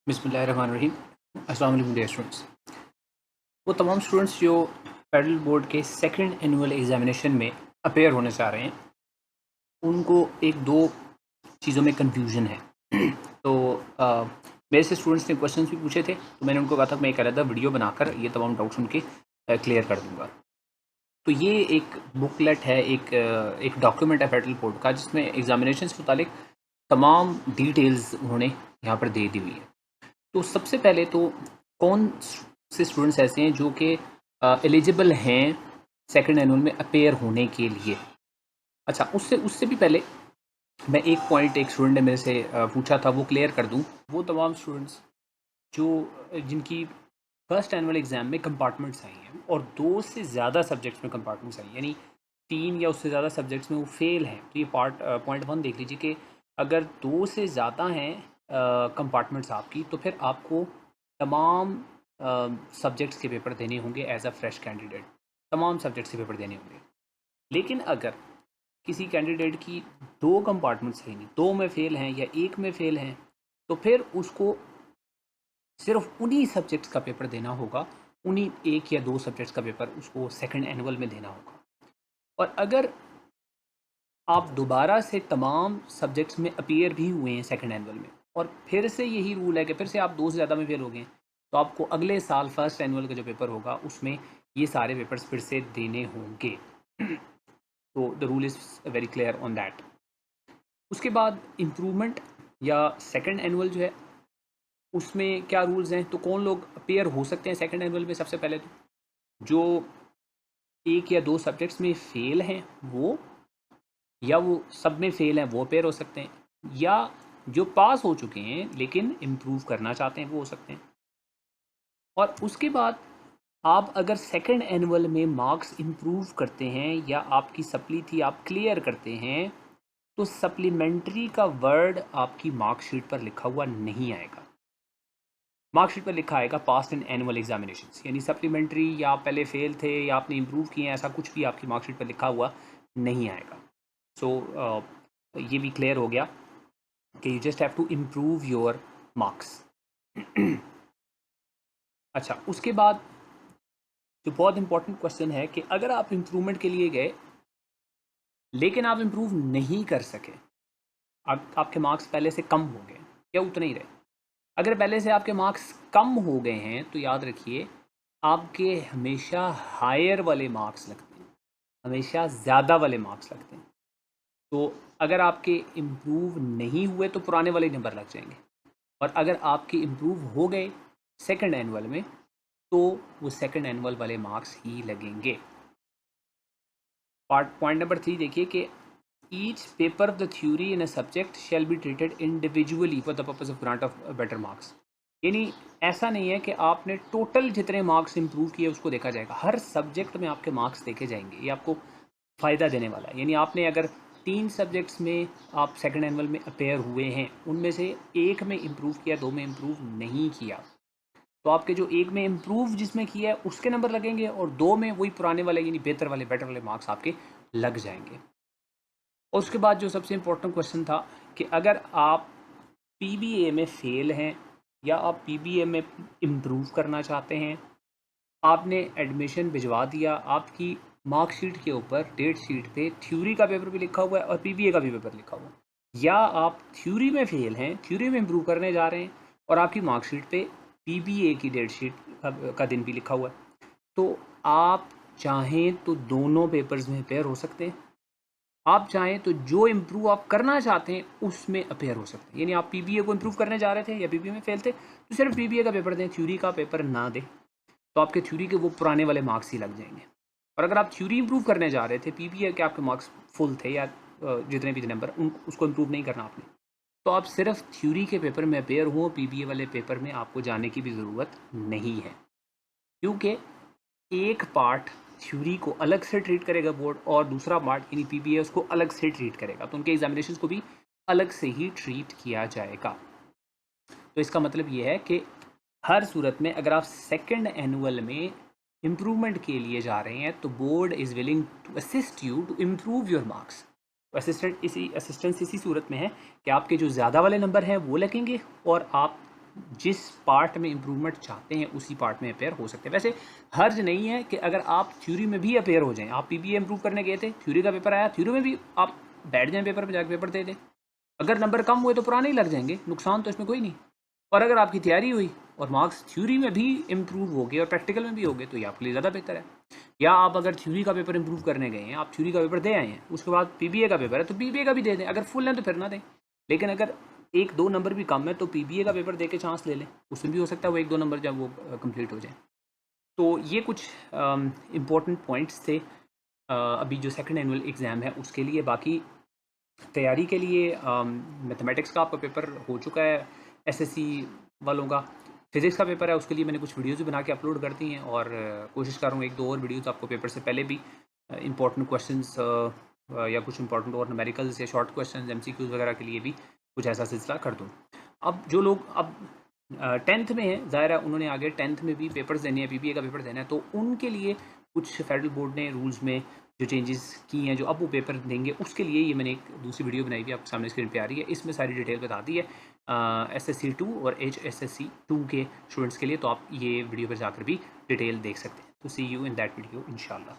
बिस्मिल्लाहिर्रहमानिर्रहीम। अस्सलाम वालेकुम डियर स्टूडेंट्स। वो तमाम स्टूडेंट्स जो फेडरल बोर्ड के सेकंड एनुअल एग्जामिनेशन में अपेयर होने चाह रहे हैं, उनको एक दो चीज़ों में कन्फ्यूजन है। तो मेरे से स्टूडेंट्स ने क्वेश्चंस भी पूछे थे, तो मैंने उनको कहा था कि मैं एक अलग वीडियो बनाकर ये तमाम डाउट्स उनके क्लियर कर दूँगा। तो ये एक बुकलेट है, एक डॉक्यूमेंट है फेडरल बोर्ड का, जिसमें एग्जामिनेशन से मुतालिक तमाम डिटेल्स उन्होंने यहाँ पर दे दी हुई है। तो सबसे पहले तो कौन से स्टूडेंट्स ऐसे हैं जो कि एलिजिबल हैं सेकंड एनुअल में अपेयर होने के लिए। अच्छा, उससे उससे भी पहले मैं एक पॉइंट एक स्टूडेंट ने मेरे से पूछा था, वो क्लियर कर दूं। वो तमाम स्टूडेंट्स जो जिनकी फर्स्ट एनुअल एग्ज़ाम में कंपार्टमेंट्स आई हैं और दो से ज़्यादा सब्जेक्ट्स में कंपार्टमेंट्स आई, यानी तीन या उससे ज़्यादा सब्जेक्ट्स में वो फेल हैं, तो ये पॉइंट वन देख लीजिए कि अगर दो से ज़्यादा हैं कंपार्टमेंट्स आपकी, तो फिर आपको तमाम सब्जेक्ट्स के पेपर देने होंगे एज अ फ्रेश कैंडिडेट। तमाम सब्जेक्ट्स के पेपर देने होंगे। लेकिन अगर किसी कैंडिडेट की दो कंपार्टमेंट्स हैं, नहीं दो में फेल हैं या एक में फेल हैं, तो फिर उसको सिर्फ उन्हीं सब्जेक्ट्स का पेपर देना होगा, उन्हीं एक या दो सब्जेक्ट्स का पेपर उसको सेकंड एनुअल में देना होगा। और अगर आप दोबारा से तमाम सब्जेक्ट्स में अपीयर भी हुए हैं सेकंड एनुअल में, और फिर से यही रूल है कि फिर से आप दो से ज़्यादा में फेल हो गए, तो आपको अगले साल फर्स्ट एनुअल का जो पेपर होगा उसमें ये सारे पेपर्स फिर से देने होंगे। तो the rule is very clear on that. उसके बाद इम्प्रूवमेंट या सेकंड एनुअल जो है, उसमें क्या रूल्स हैं, तो कौन लोग अपीयर हो सकते हैं सेकंड एनुअल में। सबसे पहले तो जो एक या दो सब्जेक्ट्स में फ़ेल हैं वो, या वो सब में फ़ेल हैं वो अपेयर हो सकते हैं, या जो पास हो चुके हैं लेकिन इम्प्रूव करना चाहते हैं वो हो सकते हैं। और उसके बाद आप अगर सेकंड एनुअल में मार्क्स इम्प्रूव करते हैं या आपकी सप्ली थी आप क्लियर करते हैं, तो सप्लीमेंट्री का वर्ड आपकी मार्कशीट पर लिखा हुआ नहीं आएगा। मार्कशीट पर लिखा आएगा पास्ट इन एनुअल एग्जामिनेशंस, यानी सप्लीमेंट्री या आप पहले फेल थे या आपने इम्प्रूव किए हैं, ऐसा कुछ भी आपकी मार्कशीट पर लिखा हुआ नहीं आएगा। सो ये भी क्लियर हो गया कि you just have to improve your marks. अच्छा, उसके बाद जो बहुत इंपॉर्टेंट क्वेश्चन है कि अगर आप इम्प्रूवमेंट के लिए गए लेकिन आप इम्प्रूव नहीं कर सके, आपके मार्क्स पहले से कम हो गए या उतने ही रहे। अगर पहले से आपके मार्क्स कम हो गए हैं तो याद रखिए आपके हमेशा हायर वाले मार्क्स लगते हैं, हमेशा ज़्यादा वाले मार्क्स लगते हैं। तो अगर आपके इम्प्रूव नहीं हुए तो पुराने वाले नंबर लग जाएंगे, और अगर आपके इम्प्रूव हो गए सेकंड एनुअल में तो वो सेकंड एनुअल वाले मार्क्स ही लगेंगे। पॉइंट नंबर 3 देखिए कि each paper of the theory in a subject shall be treated individually for the purpose of grant of better marks. यानी ऐसा नहीं है कि आपने टोटल जितने मार्क्स इंप्रूव किए उसको देखा जाएगा, हर सब्जेक्ट में आपके मार्क्स देखे जाएंगे। ये आपको फ़ायदा देने वाला है। यानी आपने अगर तीन सब्जेक्ट्स में आप सेकंड एनुअल में अपेयर हुए हैं, उनमें से एक में इम्प्रूव किया, दो में इम्प्रूव नहीं किया, तो आपके जो एक में इम्प्रूव जिसमें किया है उसके नंबर लगेंगे, और दो में वही पुराने वाले यानी बेहतर वाले बेटर वाले मार्क्स आपके लग जाएंगे। और उसके बाद जो सबसे इम्पोर्टेंट क्वेश्चन था कि अगर आप पीबीए में फ़ेल हैं या आप पीबीए में इम्प्रूव करना चाहते हैं, आपने एडमिशन भिजवा दिया, आपकी मार्कशीट के ऊपर डेट शीट पे थ्योरी का पेपर भी लिखा हुआ है और पीबीए का भी पेपर लिखा हुआ है, या आप थ्योरी में फ़ेल हैं, थ्योरी में इम्प्रूव करने जा रहे हैं और आपकी मार्कशीट पे पीबीए की डेट शीट का दिन भी लिखा हुआ है, तो आप चाहें तो दोनों पेपर्स में अपेयर हो सकते हैं। आप चाहें तो जो इम्प्रूव आप करना चाहते हैं उसमें अपेयर हो सकते हैं। यानी आप पीबीए को इम्प्रूव करने जा रहे थे या पीबीए में फेल थे, तो सिर्फ पीबीए का पेपर दें, थ्योरी का पेपर ना दें, तो आपके थ्योरी के वो पुराने वाले मार्क्स ही लग जाएंगे। और अगर आप थ्योरी इम्प्रूव करने जा रहे थे, पीबीए के आपके मार्क्स फुल थे या जितने भी नंबर उसको इम्प्रूव नहीं करना आपने, तो आप सिर्फ थ्योरी के पेपर में अपेयर हो, पीबीए वाले पेपर में आपको जाने की भी ज़रूरत नहीं है, क्योंकि एक पार्ट थ्योरी को अलग से ट्रीट करेगा बोर्ड और दूसरा पार्ट यानी पीबीए उसको अलग से ट्रीट करेगा, तो उनके एग्जामिनेशन को भी अलग से ही ट्रीट किया जाएगा। तो इसका मतलब ये है कि हर सूरत में अगर आप सेकंड एनुअल में इम्प्रूवमेंट के लिए जा रहे हैं तो board is willing to assist you to improve your marks. तो असिस्टेंस इसी सूरत में है कि आपके जो ज़्यादा वाले नंबर हैं वो लगेंगे और आप जिस पार्ट में इम्प्रूवमेंट चाहते हैं उसी पार्ट में अपेयर हो सकते हैं। वैसे हर्ज नहीं है कि अगर आप थ्योरी में भी अपेयर हो जाएं, आप पीबीए इम्प्रूव करने गए थे, थ्योरी का पेपर आया, थ्योरी में भी आप बैठ जाएं पेपर पर, जाकर पेपर दे दें, अगर नंबर कम हुए तो पुराने ही लग जाएंगे, नुकसान तो इसमें कोई नहीं। और अगर आपकी तैयारी हुई और मार्क्स थ्योरी में भी इम्प्रूव हो गए और प्रैक्टिकल में भी हो गए तो ये आपके लिए ज़्यादा बेहतर है। या आप अगर थ्योरी का पेपर इम्प्रूव करने गए हैं, आप थ्योरी का पेपर दे आए हैं, उसके बाद पीबीए का पेपर है तो पीबीए का भी दे दें, अगर फुल है तो फिर ना दें। लेकिन अगर एक दो नंबर भी कम है तो पीबीए का पेपर दे के चांस ले लें, उसमें भी हो सकता है वो एक दो नंबर जब वो कंप्लीट हो जाए। तो ये कुछ इम्पोर्टेंट पॉइंट्स थे अभी जो सेकंड एनुअल एग्ज़ाम है उसके लिए। बाकी तैयारी के लिए मैथमेटिक्स का आपका पेपर हो चुका है एसएससी वालों का, फिज़िक्स का पेपर है, उसके लिए मैंने कुछ वीडियोज़ भी बना के अपलोड कर दी हैं और कोशिश कर रहा हूँ एक दो और वीडियोज़ आपको पेपर से पहले भी इंपॉर्टेंट क्वेश्चंस या कुछ इंपॉर्टेंट और न्यूमेरिकल्स या शॉर्ट क्वेश्चंस एमसीक्यूज़ वगैरह के लिए भी कुछ ऐसा सिलसिला कर दूँ। अब जो लोग अब 10th में हैं, ज़ाहिर है उन्होंने आगे 10th में भी पेपर्स देने हैं, पीबीए का पेपर देना है, तो उनके लिए कुछ फेडरल बोर्ड ने रूल्स में जो चेंजेस की हैं, जो अब वो पेपर देंगे, उसके लिए ये मैंने एक दूसरी वीडियो बनाई हुई है, आपके सामने स्क्रीन पे आ रही है। इसमें सारी डिटेल बता दी है SSC 2 और HSSC 2 के स्टूडेंट्स के लिए, तो आप ये वीडियो पर जाकर भी डिटेल देख सकते हैं। तो सी यू इन दैट वीडियो इंशाल्लाह।